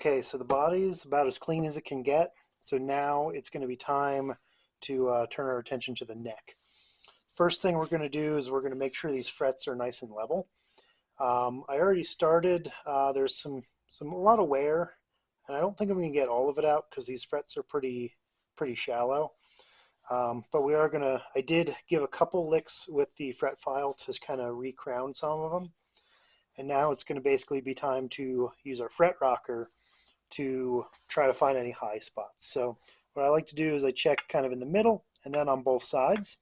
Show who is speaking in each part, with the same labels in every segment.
Speaker 1: Okay, so the body is about as clean as it can get. So now it's going to be time to turn our attention to the neck. First thing we're going to do is we're going to make sure these frets are nice and level. I already started. There's a lot of wear, and I don't think I'm going to get all of it out because these frets are pretty shallow. But we are going to. I did give a couple licks with the fret file to kind of recrown some of them. And now it's going to basically be time to use our fret rocker to try to find any high spots. So what I like to do is I check kind of in the middle and then on both sides.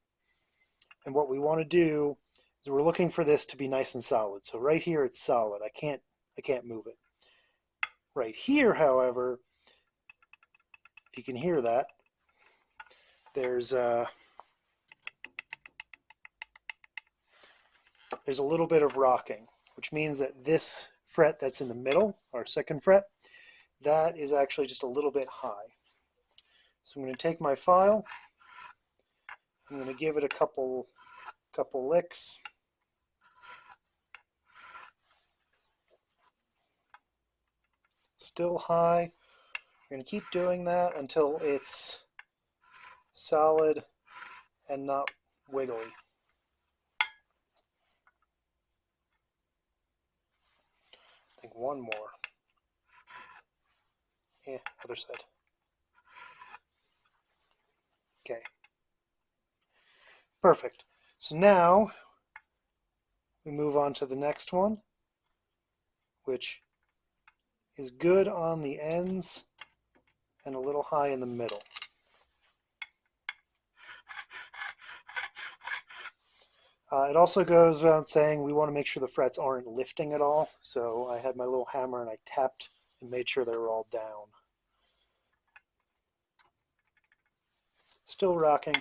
Speaker 1: And what we want to do is we're looking for this to be nice and solid. So right here it's solid. I can't move it. Right here, however, if you can hear that, there's a little bit of rocking, which means that this fret that's in the middle, our second fret, that is actually just a little bit high. So I'm going to take my file, I'm going to give it a couple licks. Still high. We're going to keep doing that until it's solid and not wiggly. I think one more. Yeah, other side. Okay. Perfect. So now we move on to the next one, which is good on the ends and a little high in the middle. It also goes without saying we want to make sure the frets aren't lifting at all. So I had my little hammer and I tapped and made sure they were all down. Still rocking.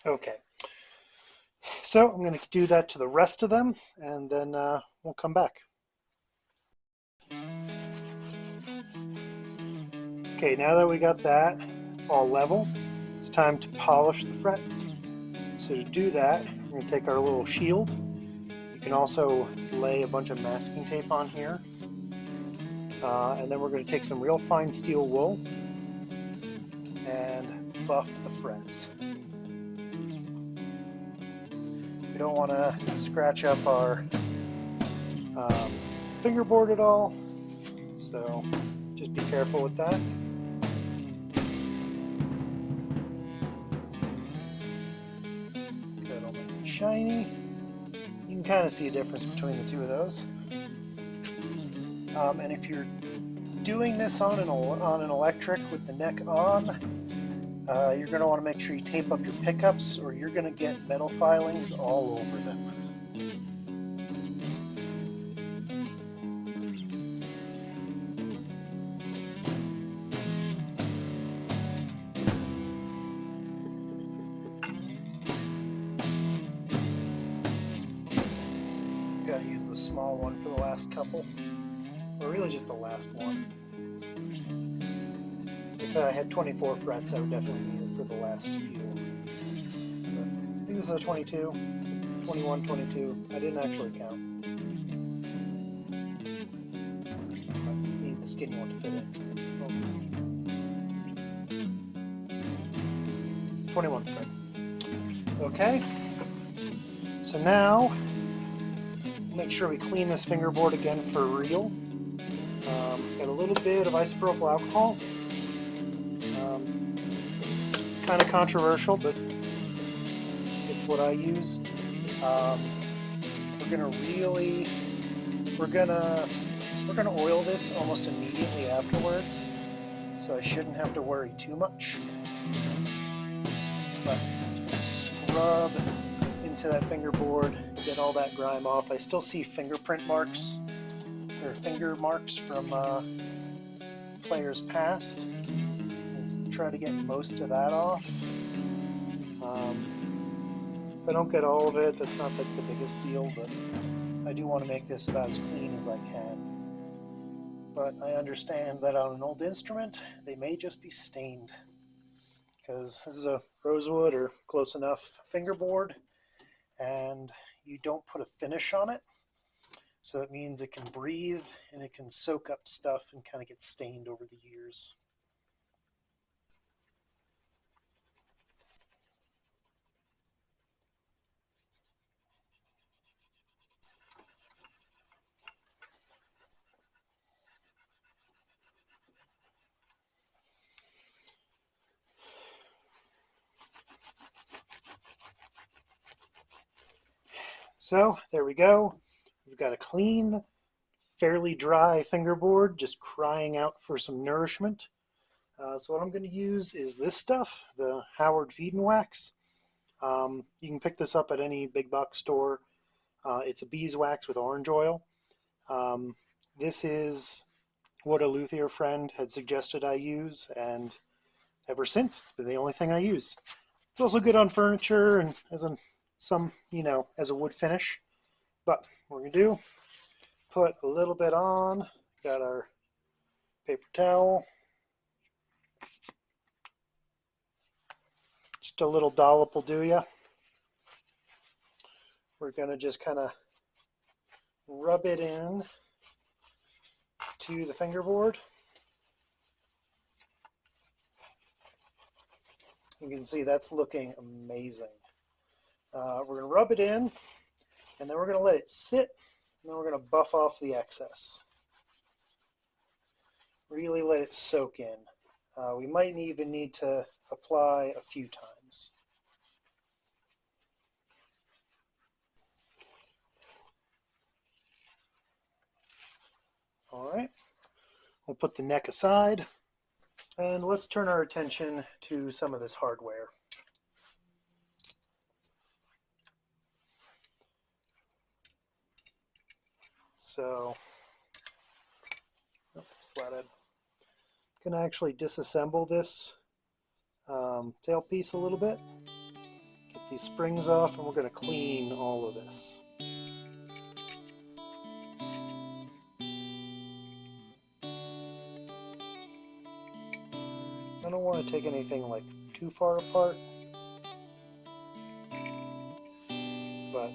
Speaker 1: Okay, so I'm going to do that to the rest of them, and then we'll come back. Okay, now that we got that all level, it's time to polish the frets. So to do that, we're going to take our little shield. You can also lay a bunch of masking tape on here. And then we're going to take some real fine steel wool and buff the frets. We don't want to scratch up our fingerboard at all, so just be careful with that. Get it all nice and shiny. You can kind of see a difference between the two of those. And if you're doing this on an electric with the neck on, you're going to want to make sure you tape up your pickups or you're going to get metal filings all over them. Got to use the small one for the last couple, or really just the last one. If I had 24 frets, I would definitely need it for the last few. But I think this is a 22, 21, 22. I didn't actually count. I need the skinny one to fit in. Oh. 21th fret. Okay, so now make sure we clean this fingerboard again for real. Got a little bit of isopropyl alcohol. Kind of controversial, but it's what I use. We're gonna oil this almost immediately afterwards, so I shouldn't have to worry too much. But I'm just gonna scrub into that fingerboard, get all that grime off. I still see fingerprint marks or finger marks from players past. Let's try to get most of that off. I don't get all of it, that's not like the biggest deal, but I do want to make this about as clean as I can. But I understand that on an old instrument, they may just be stained. Because this is a rosewood or close enough fingerboard, and you don't put a finish on it. So it means it can breathe and it can soak up stuff and kind of get stained over the years. So there we go. We've got a clean, fairly dry fingerboard, just crying out for some nourishment. So what I'm going to use is this stuff, the Howard Feed and Wax. You can pick this up at any big box store. It's a beeswax with orange oil. This is what a luthier friend had suggested I use, and ever since it's been the only thing I use. It's also good on furniture and as a wood finish. But what we're gonna do, put a little bit on. Got our paper towel. Just a little dollop will do ya. We're gonna just kind of rub it in to the fingerboard. You can see that's looking amazing. We're going to rub it in, and then we're going to let it sit, and then we're going to buff off the excess. Really let it soak in. We might even need to apply a few times. All right, we'll put the neck aside, and let's turn our attention to some of this hardware. So, it's flathead. I'm going to actually disassemble this tailpiece a little bit, get these springs off, and we're going to clean all of this. I don't want to take anything like too far apart, but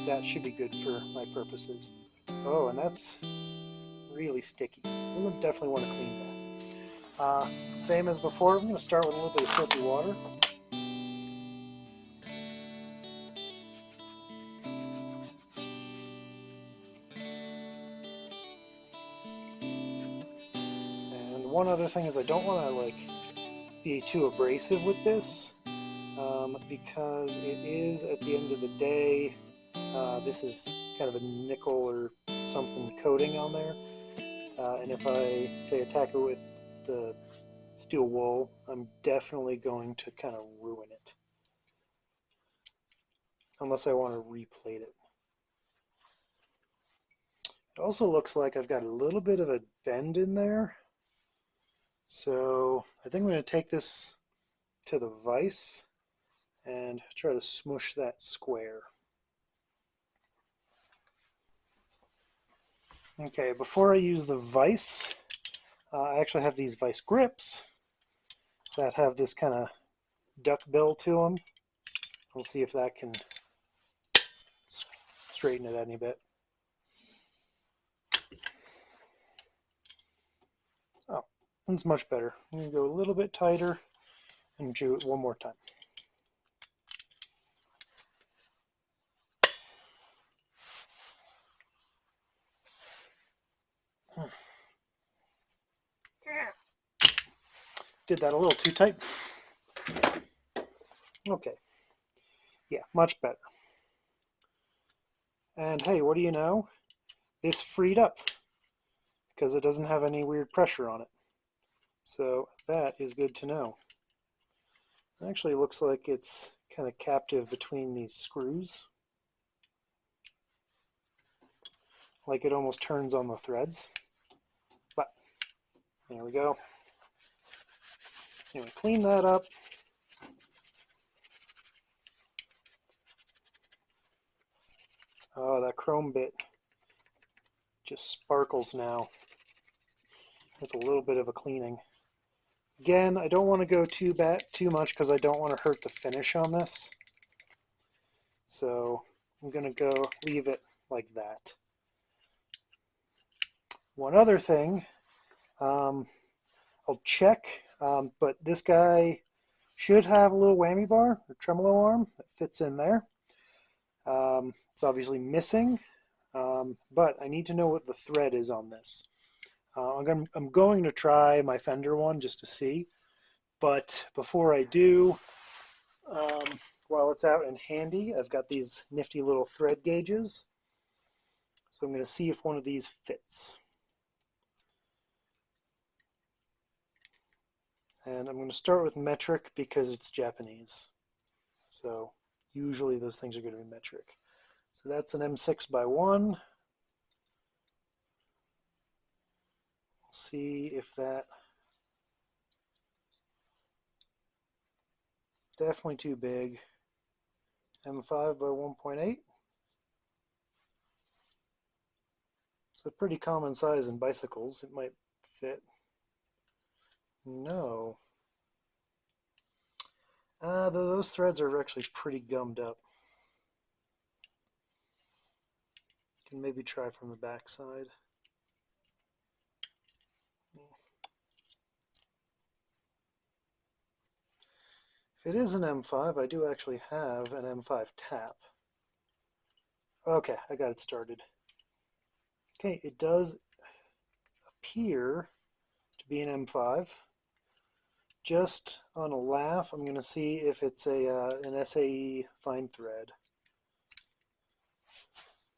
Speaker 1: that should be good for my purposes. Oh, and that's really sticky, so we definitely want to clean that. Same as before, I'm going to start with a little bit of soapy water. And one other thing is I don't want to be too abrasive with this, because it is, at the end of the day, this is kind of a nickel or something coating on there. And if I, say, attack it with the steel wool, I'm definitely going to kind of ruin it. Unless I want to replate it. It also looks like I've got a little bit of a bend in there. So I think I'm going to take this to the vise and try to smush that square. Okay, before I use the vise, I actually have these vise grips that have this kind of duck bill to them. We'll see if that can straighten it any bit. Oh, that's much better. I'm going to go a little bit tighter and do it one more time. Did that a little too tight. Okay. Yeah, much better. And hey, what do you know? This freed up because it doesn't have any weird pressure on it. So that is good to know. It actually looks like it's kind of captive between these screws. Like it almost turns on the threads. But there we go. Anyway, clean that up. Oh, that chrome bit just sparkles now. It's a little bit of a cleaning. Again, I don't want to go too much because I don't want to hurt the finish on this. So I'm going to leave it like that. One other thing, I'll check, but this guy should have a little whammy bar or tremolo arm that fits in there. It's obviously missing, but I need to know what the thread is on this. I'm going to try my Fender one just to see, but before I do, while it's out and handy, I've got these nifty little thread gauges. So I'm going to see if one of these fits. And I'm going to start with metric because it's Japanese. So usually those things are going to be metric. So that's an M6 by 1. We'll see if that... Definitely too big. M5 by 1.8. It's a pretty common size in bicycles. It might fit. No. Those threads are actually pretty gummed up. Can maybe try from the back side. If it is an M5, I do actually have an M5 tap. Okay, I got it started. Okay, it does appear to be an M5. Just on a laugh, I'm going to see if it's an SAE fine thread.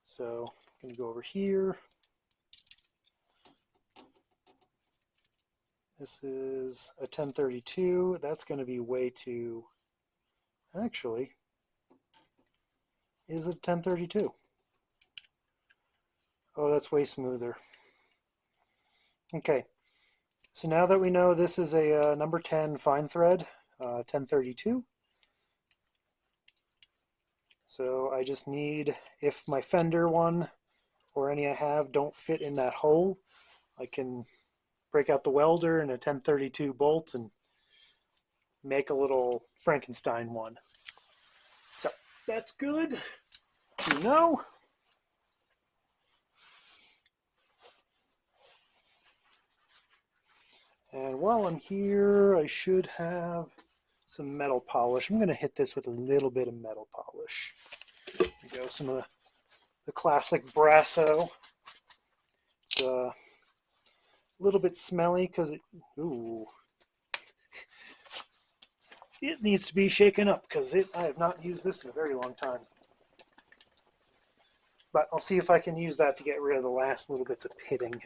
Speaker 1: So I'm going to go over here. This is a 1032. That's going to be way too... Actually, is it 1032? Oh, that's way smoother. Okay, so now that we know this is a number 10 fine thread, 1032. So I just need, if my Fender one or any I have don't fit in that hole, I can break out the welder and a 1032 bolt and make a little Frankenstein one. So that's good. You know. And while I'm here, I should have some metal polish. I'm going to hit this with a little bit of metal polish. There we go, some of the classic Brasso. It's a little bit smelly because it needs to be shaken up because I have not used this in a very long time. But I'll see if I can use that to get rid of the last little bits of pitting.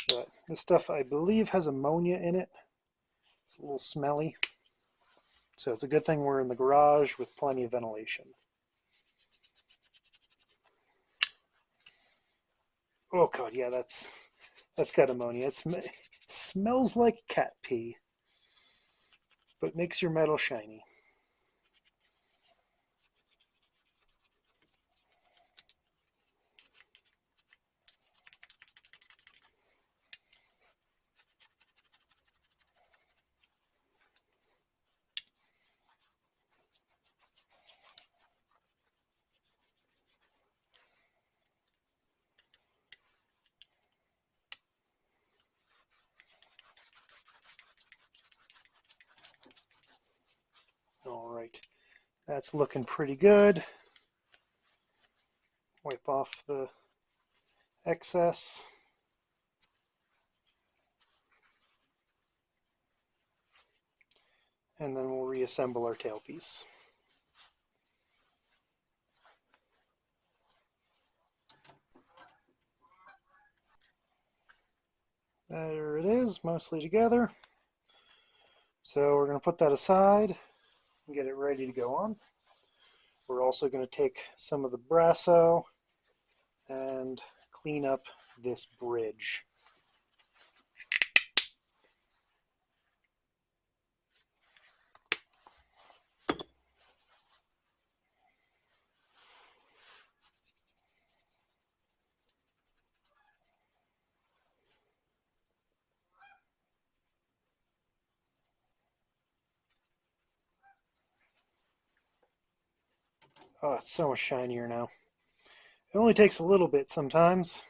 Speaker 1: But this stuff, I believe, has ammonia in it. It's a little smelly. So it's a good thing we're in the garage with plenty of ventilation. Oh god, yeah, that's got ammonia. It smells like cat pee, but makes your metal shiny. All right, that's looking pretty good. Wipe off the excess. And then we'll reassemble our tailpiece. There it is, mostly together. So we're going to put that aside and get it ready to go on. We're also going to take some of the Brasso and clean up this bridge. Oh, it's so much shinier now. It only takes a little bit sometimes.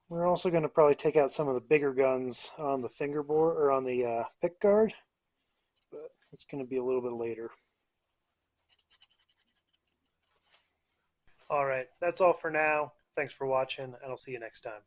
Speaker 1: We're also going to probably take out some of the bigger guns on the fingerboard or on the pick guard, but it's going to be a little bit later. All right, that's all for now. Thanks for watching, and I'll see you next time.